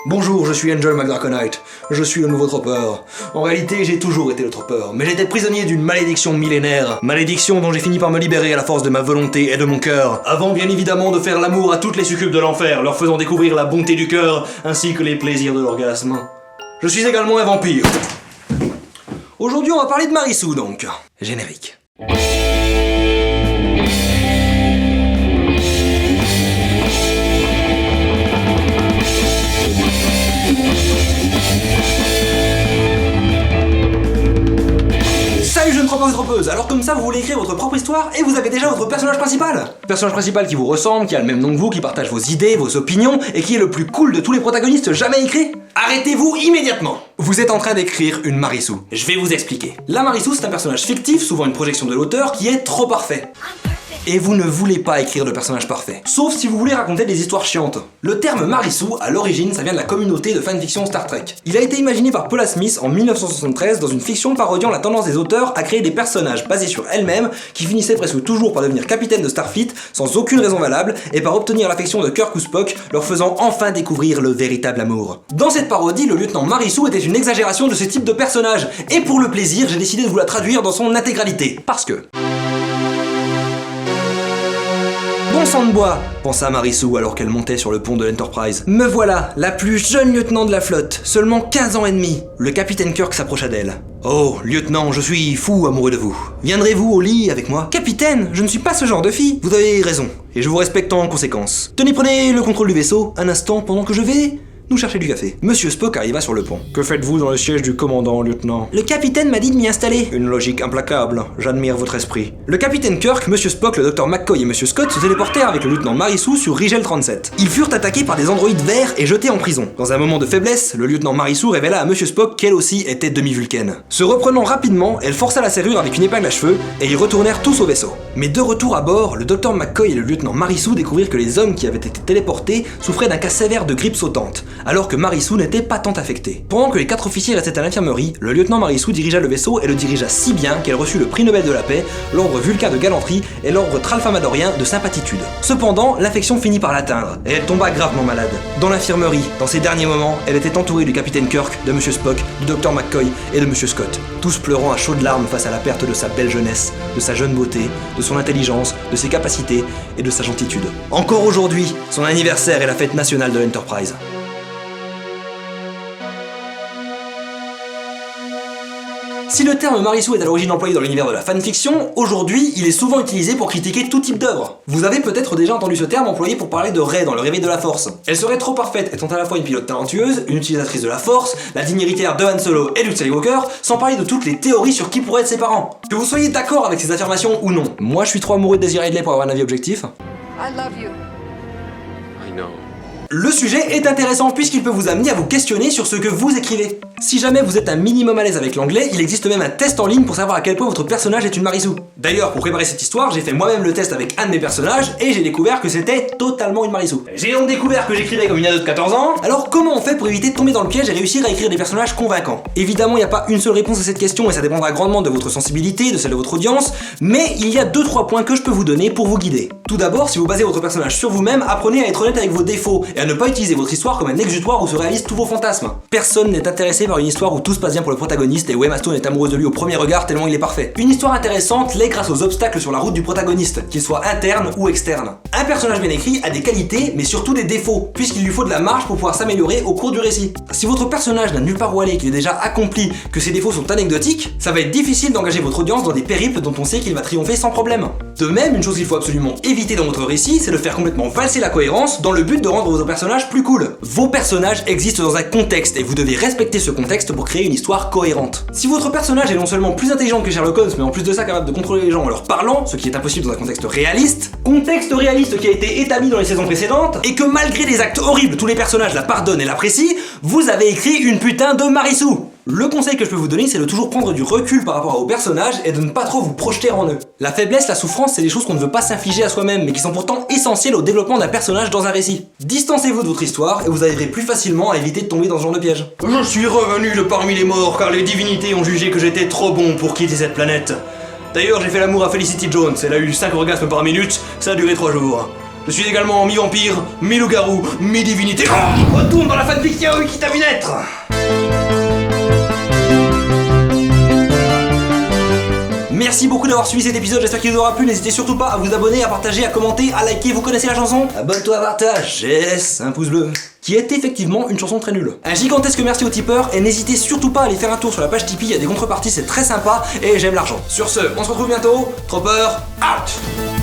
Bonjour, je suis Angel McDraconite. Je suis le nouveau Tropper. En réalité, j'ai toujours été le Tropper, mais j'étais prisonnier d'une malédiction millénaire. Malédiction dont j'ai fini par me libérer à la force de ma volonté et de mon cœur. Avant bien évidemment de faire l'amour à toutes les succubes de l'enfer, leur faisant découvrir la bonté du cœur, ainsi que les plaisirs de l'orgasme. Je suis également un vampire. Aujourd'hui, on va parler de Marissou donc. Générique. Salut jeunes troppeurs et troppeuses. Alors comme ça vous voulez écrire votre propre histoire et vous avez déjà votre personnage principal. Personnage principal qui vous ressemble, qui a le même nom que vous, qui partage vos idées, vos opinions et qui est le plus cool de tous les protagonistes jamais écrits. Arrêtez-vous immédiatement. Vous êtes en train d'écrire une Marissou. Je vais vous expliquer. La Marissou c'est un personnage fictif, souvent une projection de l'auteur, qui est trop parfait. Et vous ne voulez pas écrire de personnage parfait. Sauf si vous voulez raconter des histoires chiantes. Le terme Marissou, à l'origine, ça vient de la communauté de fanfiction Star Trek. Il a été imaginé par Paula Smith en 1973 dans une fiction parodiant la tendance des auteurs à créer des personnages basés sur elles-mêmes qui finissaient presque toujours par devenir capitaine de Starfleet sans aucune raison valable et par obtenir l'affection de Kirk ou Spock, leur faisant enfin découvrir le véritable amour. Dans cette parodie, le lieutenant Marissou était une exagération de ce type de personnage. Et pour le plaisir, j'ai décidé de vous la traduire dans son intégralité. Parce que... Bon sang de bois, pensa Marissou alors qu'elle montait sur le pont de l'Enterprise. Me voilà, la plus jeune lieutenant de la flotte, seulement 15 ans et demi. Le capitaine Kirk s'approcha d'elle. Oh, lieutenant, je suis fou amoureux de vous. Viendrez-vous au lit avec moi? Capitaine, je ne suis pas ce genre de fille. Vous avez raison, et je vous respecte en conséquence. Tenez, prenez le contrôle du vaisseau, un instant pendant que je vais... nous chercher du café. Monsieur Spock arriva sur le pont. Que faites-vous dans le siège du commandant, lieutenant? Le capitaine m'a dit de m'y installer. Une logique implacable. J'admire votre esprit. Le capitaine Kirk, Monsieur Spock, le docteur McCoy et Monsieur Scott se téléportèrent avec le lieutenant Marissou sur Rigel 37. Ils furent attaqués par des androïdes verts et jetés en prison. Dans un moment de faiblesse, le lieutenant Marissou révéla à Monsieur Spock qu'elle aussi était demi-vulcaine. Se reprenant rapidement, elle força la serrure avec une épingle à cheveux et ils retournèrent tous au vaisseau. Mais de retour à bord, le docteur McCoy et le lieutenant Marissou découvrirent que les hommes qui avaient été téléportés souffraient d'un cas sévère de grippe sautante, alors que Marissou n'était pas tant affecté. Pendant que les 4 officiers restaient à l'infirmerie, le lieutenant Marissou dirigea le vaisseau et le dirigea si bien qu'elle reçut le prix Nobel de la paix, l'ordre Vulcain de galanterie et l'ordre Tralfamadorien de sympathitude. Cependant, l'infection finit par l'atteindre et elle tomba gravement malade. Dans l'infirmerie, dans ses derniers moments, elle était entourée du capitaine Kirk, de Monsieur Spock, du docteur McCoy et de Monsieur Scott, tous pleurant à chaudes larmes face à la perte de sa belle jeunesse, de sa jeune beauté, de son intelligence, de ses capacités et de sa gentitude. Encore aujourd'hui, son anniversaire est la fête nationale de l'Enterprise. Si le terme Marissou est à l'origine employé dans l'univers de la fanfiction, aujourd'hui, il est souvent utilisé pour critiquer tout type d'œuvre. Vous avez peut-être déjà entendu ce terme employé pour parler de Rey dans Le Réveil de la Force. Elle serait trop parfaite, étant à la fois une pilote talentueuse, une utilisatrice de la Force, la digne héritière de Han Solo et Luke Skywalker, sans parler de toutes les théories sur qui pourraient être ses parents. Que vous soyez d'accord avec ces affirmations ou non, moi je suis trop amoureux de Daisy Ridley pour avoir un avis objectif. I love you. I know. Le sujet est intéressant puisqu'il peut vous amener à vous questionner sur ce que vous écrivez. Si jamais vous êtes un minimum à l'aise avec l'anglais, il existe même un test en ligne pour savoir à quel point votre personnage est une Marissou. D'ailleurs, pour préparer cette histoire, j'ai fait moi-même le test avec un de mes personnages et j'ai découvert que c'était totalement une Marissou. J'ai donc découvert que j'écrivais comme une ado de 14 ans. Alors comment on fait pour éviter de tomber dans le piège et réussir à écrire des personnages convaincants? Évidemment, il n'y a pas une seule réponse à cette question et ça dépendra grandement de votre sensibilité, de celle de votre audience, mais il y a 2-3 points que je peux vous donner pour vous guider. Tout d'abord, si vous basez votre personnage sur vous-même, apprenez à être honnête avec vos défauts et à ne pas utiliser votre histoire comme un exutoire où se réalisent tous vos fantasmes. Personne n'est intéressé par une histoire où tout se passe bien pour le protagoniste et où Emma Stone est amoureuse de lui au premier regard tellement il est parfait. Une histoire intéressante l'est grâce aux obstacles sur la route du protagoniste, qu'ils soient internes ou externes. Un personnage bien écrit a des qualités mais surtout des défauts, puisqu'il lui faut de la marge pour pouvoir s'améliorer au cours du récit. Si votre personnage n'a nulle part où aller, qu'il est déjà accompli, que ses défauts sont anecdotiques, ça va être difficile d'engager votre audience dans des périples dont on sait qu'il va triompher sans problème. De même, une chose qu'il faut absolument éviter dans votre récit, c'est de faire complètement valser la cohérence dans le but de rendre vos personnages plus cool. Vos personnages existent dans un contexte et vous devez respecter ce contexte pour créer une histoire cohérente. Si votre personnage est non seulement plus intelligent que Sherlock Holmes, mais en plus de ça capable de contrôler les gens en leur parlant, ce qui est impossible dans un contexte réaliste qui a été établi dans les saisons précédentes, et que malgré des actes horribles, tous les personnages la pardonnent et l'apprécient, vous avez écrit une putain de Marissou. Le conseil que je peux vous donner, c'est de toujours prendre du recul par rapport aux personnages et de ne pas trop vous projeter en eux. La faiblesse, la souffrance, c'est des choses qu'on ne veut pas s'infliger à soi-même, mais qui sont pourtant essentielles au développement d'un personnage dans un récit. Distancez-vous de votre histoire et vous arriverez plus facilement à éviter de tomber dans ce genre de piège. Je suis revenu de parmi les morts car les divinités ont jugé que j'étais trop bon pour quitter cette planète. D'ailleurs, j'ai fait l'amour à Felicity Jones, elle a eu 5 orgasmes par minute, ça a duré 3 jours. Je suis également mi-vampire, mi-loup-garou, mi-divinité. Oh, retourne dans la fanfic Yaoi qui t'a vu naître. Merci beaucoup d'avoir suivi cet épisode, j'espère qu'il vous aura plu. N'hésitez surtout pas à vous abonner, à partager, à commenter, à liker. Vous connaissez la chanson? Abonne-toi, partage, laisse un pouce bleu. Qui est effectivement une chanson très nulle. Un gigantesque merci aux tipeurs et n'hésitez surtout pas à aller faire un tour sur la page Tipeee, il y a des contreparties, c'est très sympa et j'aime l'argent. Sur ce, on se retrouve bientôt. Tropper, out!